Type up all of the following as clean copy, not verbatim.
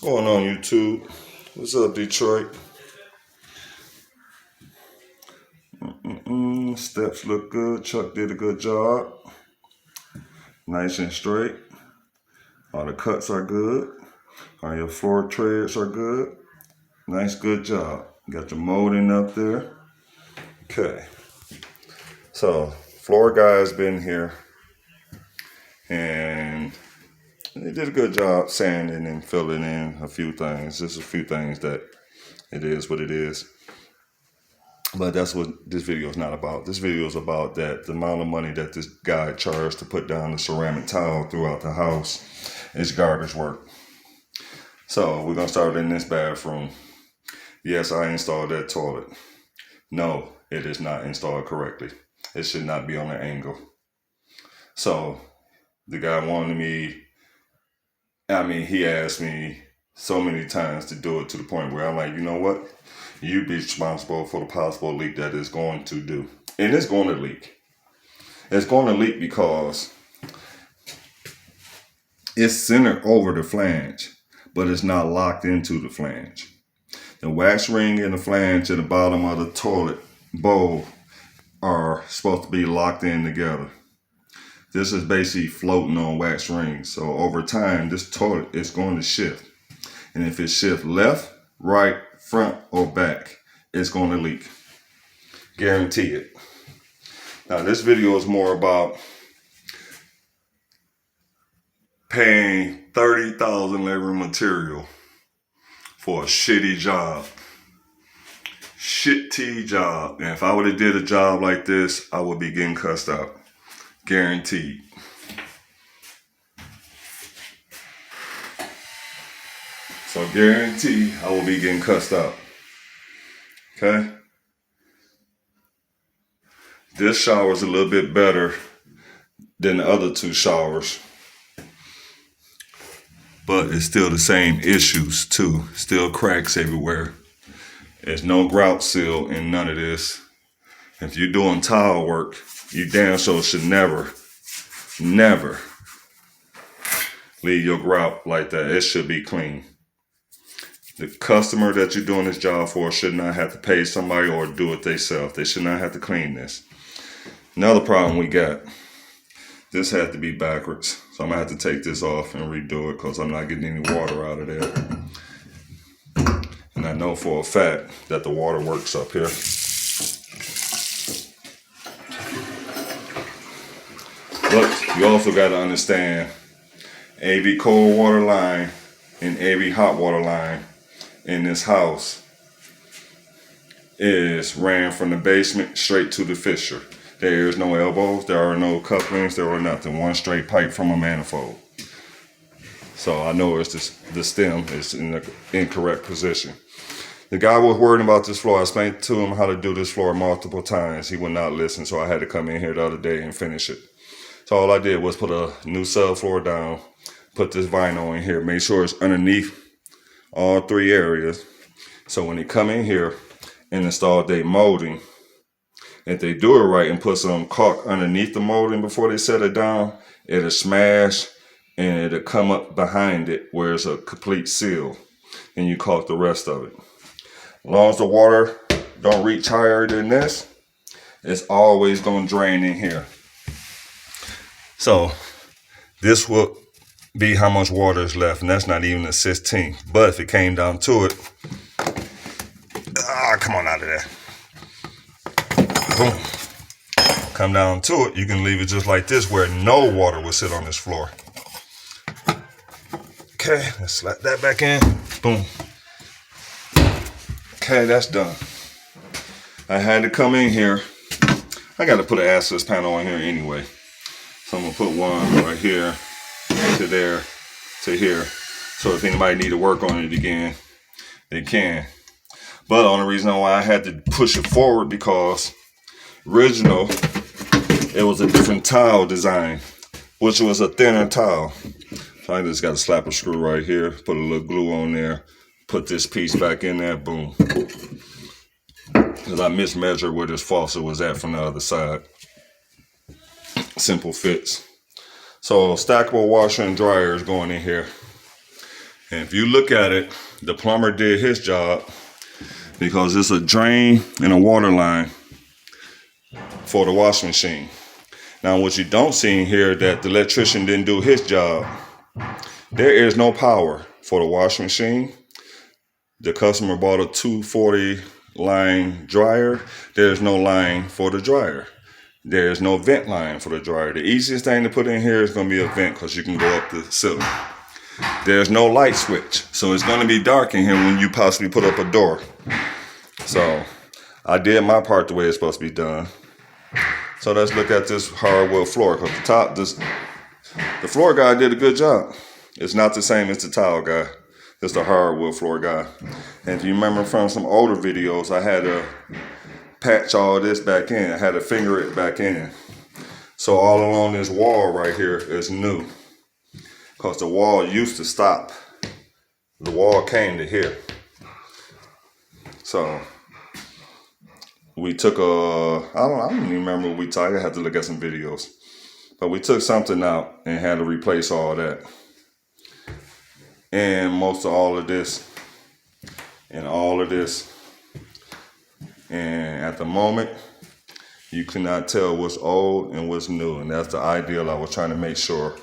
going on, YouTube? What's up, Detroit? Steps look good. Chuck did a good job. Nice and straight. All the cuts are good. All your floor treads are good. Nice, good job. Got your molding up there. Okay. So, floor guy's been here. And they did a good job sanding and filling in a few things. Just a few things that it is what it is. But that's what this video is not about. This video is about that the amount of money that this guy charged to put down the ceramic tile throughout the house is garbage work. So we're going to start in this bathroom. Yes, I installed that toilet. No, it is not installed correctly. It should not be on an angle. So the guy wanted me, he asked me so many times to do it to the point where I'm like, you know what? You be responsible for the possible leak that it's going to do. And it's going to leak. It's going to leak because it's centered over the flange, but it's not locked into the flange. The wax ring and the flange at the bottom of the toilet bowl are supposed to be locked in together. This is basically floating on wax rings. So over time, this toilet is going to shift. And if it shifts left, right, front, or back, it's going to leak. Guarantee it. Now, this video is more about paying $30,000 labor material for a shitty job. Shitty job. And if I would have did a job like this, I would be getting cussed out. Guaranteed. So guarantee I will be getting cussed out. Okay? This shower is a little bit better than the other two showers. But it's still the same issues too. Still cracks everywhere. There's no grout seal in none of this. If you're doing tile work, you damn sure should never leave your grout like that. It should be clean. The customer that you're doing this job for should not have to pay somebody or do it themselves. They should not have to clean this. Another problem we got, this had to be backwards. So I'm going to have to take this off and redo it because I'm not getting any water out of there. And I know for a fact that the water works up here. But you also got to understand AV cold water line and AV hot water line in this house is ran from the basement straight to the fissure. There is no elbows, there are no couplings, there are nothing. One straight pipe from a manifold. So I know it's the stem is in the incorrect position. The guy was worried about this floor. I explained to him how to do this floor multiple times. He would not listen, so I had to come in here the other day and finish it. So all I did was put a new subfloor down, put this vinyl in here, make sure it's underneath all three areas. So when they come in here and install their molding, if they do it right and put some caulk underneath the molding before they set it down, it'll smash and it'll come up behind it where it's a complete seal. And you caulk the rest of it. As long as the water don't reach higher than this, it's always going to drain in here. So this will be how much water is left, and that's not even a 16th. But if it came down to it, come on out of there. Boom. Come down to it, you can leave it just like this where no water will sit on this floor. Okay, let's slap that back in. Boom. Okay, that's done. I had to come in here. I got to put an access panel on here anyway. So I'm going to put one right here to there to here. So if anybody need to work on it again, they can. But the only reason why I had to push it forward because original, it was a different tile design, which was a thinner tile. So I just got to slap a screw right here, put a little glue on there, put this piece back in there, boom. Because I mismeasured where this faucet was at from the other side. Simple fits. So stackable washer and dryer is going in here. And if you look at it, the plumber did his job because it's a drain and a water line for the washing machine. Now, what you don't see in here that the electrician didn't do his job. There is no power for the washing machine. The customer bought a 240 line dryer. There's no line for the dryer. There's no vent line for the dryer. The easiest thing to put in here is going to be a vent because you can go up the ceiling. There's no light switch, so it's going to be dark in here when you possibly put up a door. So I did my part the way it's supposed to be done. So let's look at this hardwood floor, because the floor guy did a good job. It's not the same as the tile guy. It's the hardwood floor guy. And if you remember from some older videos, I had to patch all this back in. I had to finger it back in. So all along this wall right here is new, because the wall used to stop. The wall came to here. So we took I don't even remember what we took. I had to look at some videos. But we took something out and had to replace all that. And most of all of this. And all of this. And at the moment, you cannot tell what's old and what's new. And that's the ideal I was trying to make sure.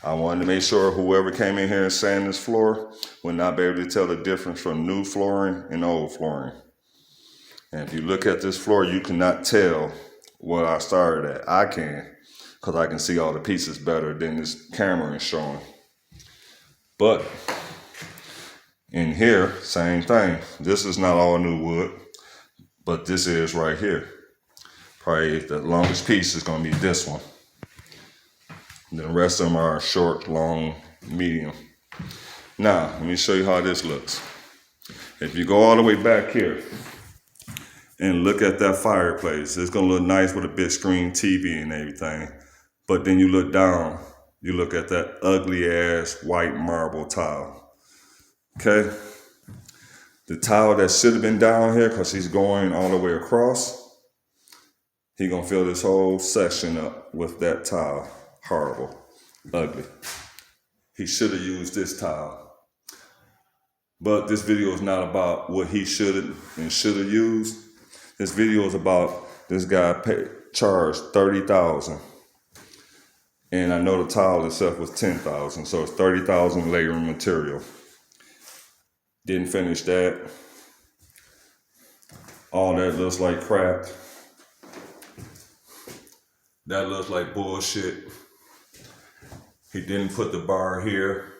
I wanted to make sure whoever came in here and sand this floor would not be able to tell the difference from new flooring and old flooring. And if you look at this floor, you cannot tell what I started at. I can, because I can see all the pieces better than this camera is showing. But in here, same thing. This is not all new wood, but this is right here. Probably the longest piece is going to be this one. And the rest of them are short, long, medium. Now, let me show you how this looks. If you go all the way back here and look at that fireplace, it's going to look nice with a big screen TV and everything. But then you look down, you look at that ugly ass white marble tile. Okay? The tile that should have been down here, because he's going all the way across, he's going to fill this whole section up with that tile. Horrible, ugly. He should have used this tile. But this video is not about what he should have used. This video is about this guy charged $30,000. And I know the tile itself was $10,000, so it's $30,000 layering material. Didn't finish that. All that looks like crap. That looks like bullshit. He didn't put the bar here.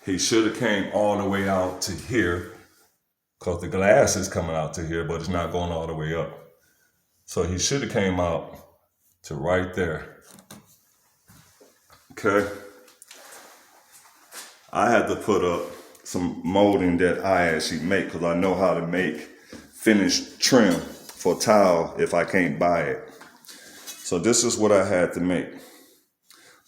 He should have came all the way out to here, because the glass is coming out to here, but it's not going all the way up. So he should have came out to right there. Okay. I had to put up some molding that I actually make, because I know how to make finished trim for tile if I can't buy it. So this is what I had to make.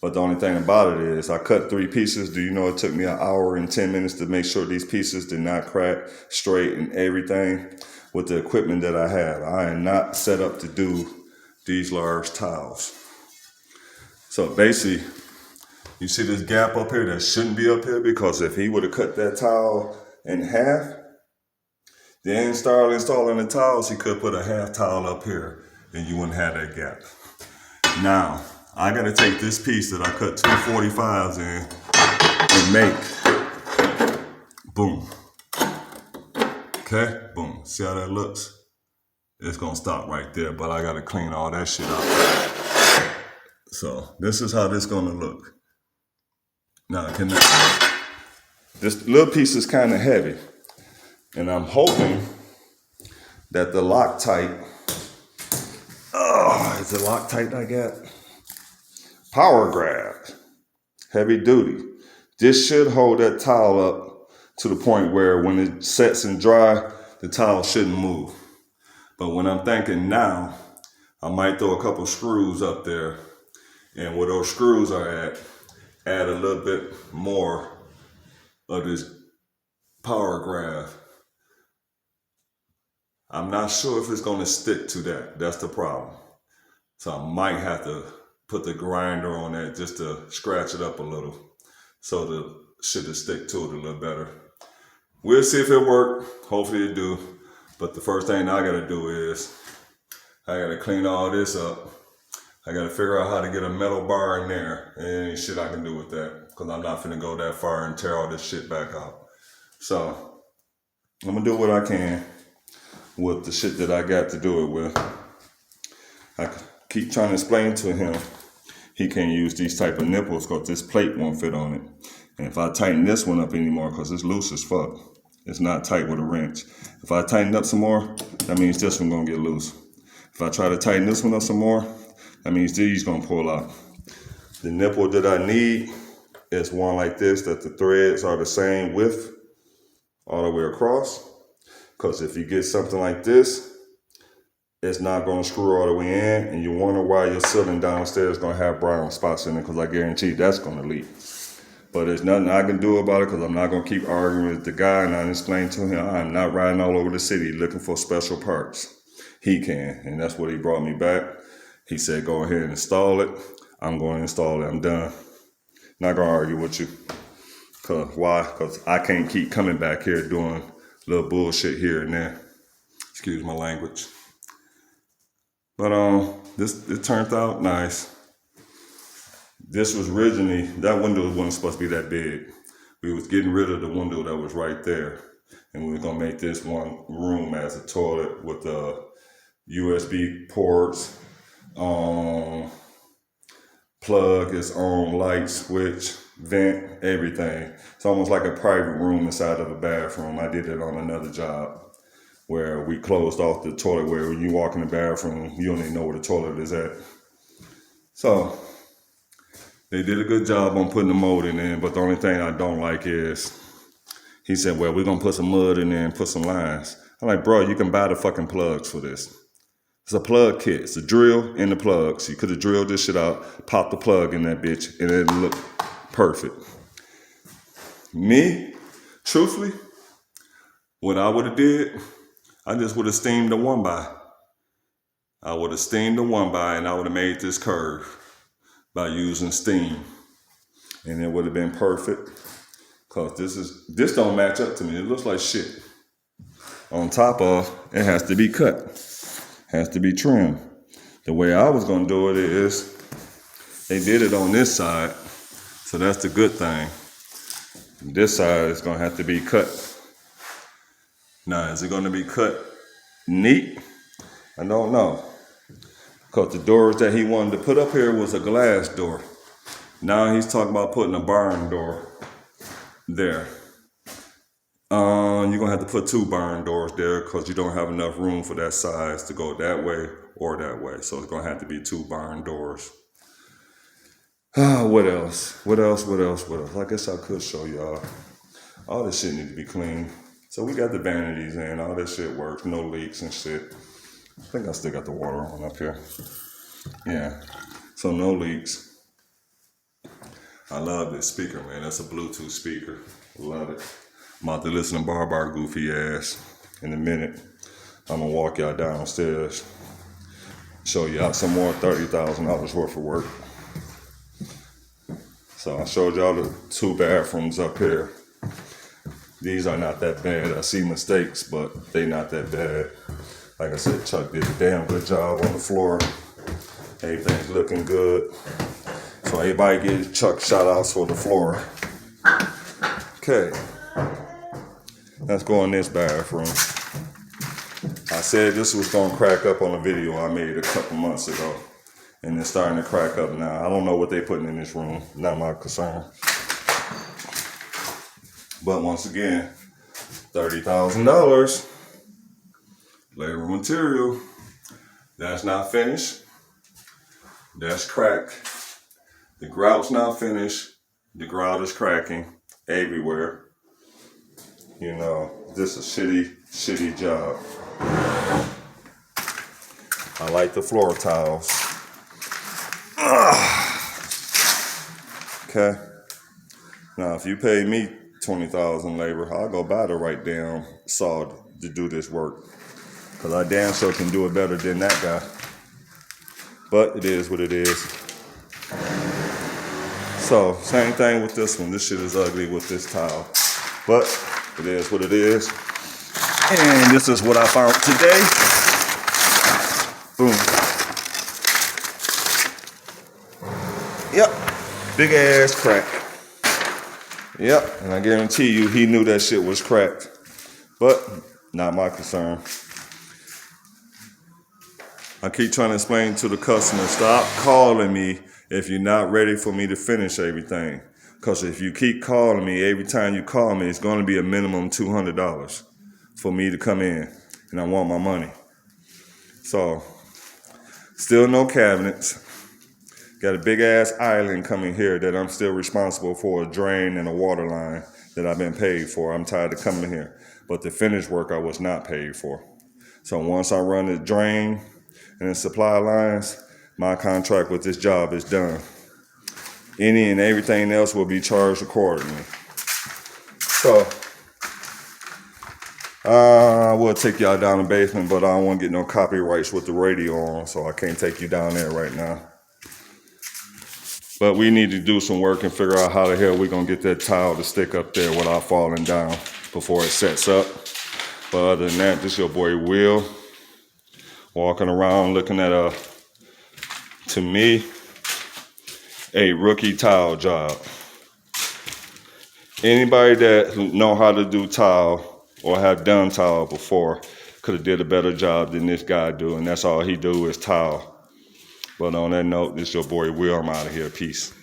But the only thing about it is I cut 3 pieces. Do you know it took me 1 hour and 10 minutes to make sure these pieces did not crack straight and everything with the equipment that I have. I am not set up to do these large tiles. So basically, you see this gap up here that shouldn't be up here, because if he would have cut that tile in half, then start installing the tiles, he could put a half tile up here and you wouldn't have that gap. Now, I gotta take this piece that I cut 245s in and make, boom. Okay, boom. See how that looks? It's gonna stop right there, but I gotta clean all that shit out. So this is how this gonna look. Now, this little piece is kind of heavy, and I'm hoping that the Loctite, is the Loctite I got? Power Grab, heavy duty. This should hold that tile up to the point where when it sets and dry, the tile shouldn't move. But when I'm thinking now, I might throw a couple screws up there, and where those screws are at, add a little bit more of this Power Grab. I'm not sure if it's going to stick to that. That's the problem. So I might have to put the grinder on that just to scratch it up a little, so the should stick to it a little better. We'll see if it works. Hopefully it do. But the first thing I gotta do is I gotta clean all this up. I gotta figure out how to get a metal bar in there. And ain't shit I can do with that. Because I'm not finna go that far and tear all this shit back out. So I'm gonna do what I can with the shit that I got to do it with. I keep trying to explain to him he can't use these type of nipples because this plate won't fit on it. And if I tighten this one up anymore, because it's loose as fuck, it's not tight with a wrench. If I tighten up some more, that means this one gonna get loose. If I try to tighten this one up some more, that means these gonna pull out. The nipple that I need is one like this, that the threads are the same width all the way across. Because if you get something like this, it's not going to screw all the way in, and you wonder why your ceiling downstairs is going to have brown spots in it, because I guarantee that's going to leak. But there's nothing I can do about it, because I'm not going to keep arguing with the guy, and I explained to him I'm not riding all over the city looking for special parts. He can, and that's what he brought me back. He said, go ahead and install it. I'm going to install it. I'm done. Not going to argue with you. Cause why? Because I can't keep coming back here doing little bullshit here and there. Excuse my language. But it turned out nice. This was originally, that window wasn't supposed to be that big. We was getting rid of the window that was right there. And we were gonna make this one room as a toilet with USB ports, plug its own light switch, vent, everything. It's almost like a private room inside of a bathroom. I did it on another job where we closed off the toilet, where when you walk in the bathroom, you don't even know where the toilet is at. So they did a good job on putting the molding in, but the only thing I don't like is, he said, well, we're gonna put some mud in there and put some lines. I'm like, bro, you can buy the fucking plugs for this. It's a plug kit. It's a drill and the plugs. You could have drilled this shit out, popped the plug in that bitch, and it looked perfect. Me, truthfully, what I would have did, I just would have steamed the 1x. I would have steamed the 1x, and I would have made this curve by using steam. And it would have been perfect. Cause this don't match up to me. It looks like shit. On top of, it has to be cut. Has to be trimmed. The way I was gonna do it is, they did it on this side. So that's the good thing. This side is gonna have to be cut. Now, is it gonna be cut neat? I don't know. Because the doors that he wanted to put up here was a glass door. Now he's talking about putting a barn door there. You're gonna have to put 2 barn doors there because you don't have enough room for that size to go that way or that way. So it's gonna have to be 2 barn doors. What else? I guess I could show y'all. All this shit need to be cleaned. So we got the vanities in, all this shit works, no leaks and shit. I think I still got the water on up here. Yeah, so no leaks. I love this speaker, man. That's a Bluetooth speaker. Love it. I'm about to listen to Barbar goofy ass in a minute. I'm gonna walk y'all downstairs, show y'all some more $30,000 worth of work. So I showed y'all the 2 bathrooms up here. These are not that bad. I see mistakes, but they not that bad. Like I said, Chuck did a damn good job on the floor. Everything's looking good. So everybody give Chuck shout outs for the floor. Okay. Let's go in this bathroom. I said this was gonna crack up on a video I made a couple months ago. And it's starting to crack up now. I don't know what they putting in this room. Not my concern. But once again, $30,000. Labor material. That's not finished. That's cracked. The grout's not finished. The grout is cracking everywhere. You know, this is a shitty job. I like the floor tiles. Okay. Now, if you pay me $20,000 labor, I'll go buy the right damn saw to do this work. Because I damn sure can do it better than that guy. But it is what it is. So same thing with this one. This shit is ugly with this tile, but it is what it is. And this is what I found today. Boom. Yep, big ass crack. Yep, and I guarantee you he knew that shit was cracked, but not my concern. I keep trying to explain to the customer, stop calling me if you're not ready for me to finish everything. Because if you keep calling me, every time you call me, it's going to be a minimum $200 for me to come in, and I want my money. So, still no cabinets. Got a big ass island coming here that I'm still responsible for, a drain and a water line that I've been paid for. I'm tired of coming here. But the finished work I was not paid for. So once I run the drain and the supply lines, my contract with this job is done. Any and everything else will be charged accordingly. So, I will take y'all down the basement, but I don't want to get no copyrights with the radio on, so I can't take you down there right now. But we need to do some work and figure out how the hell we're going to get that tile to stick up there without falling down before it sets up. But other than that, this your boy Will, walking around looking at to me, a rookie tile job. Anybody that know how to do tile or have done tile before could have did a better job than this guy do, and that's all he do is tile. But on that note, this your boy Will. I'm out of here. Peace.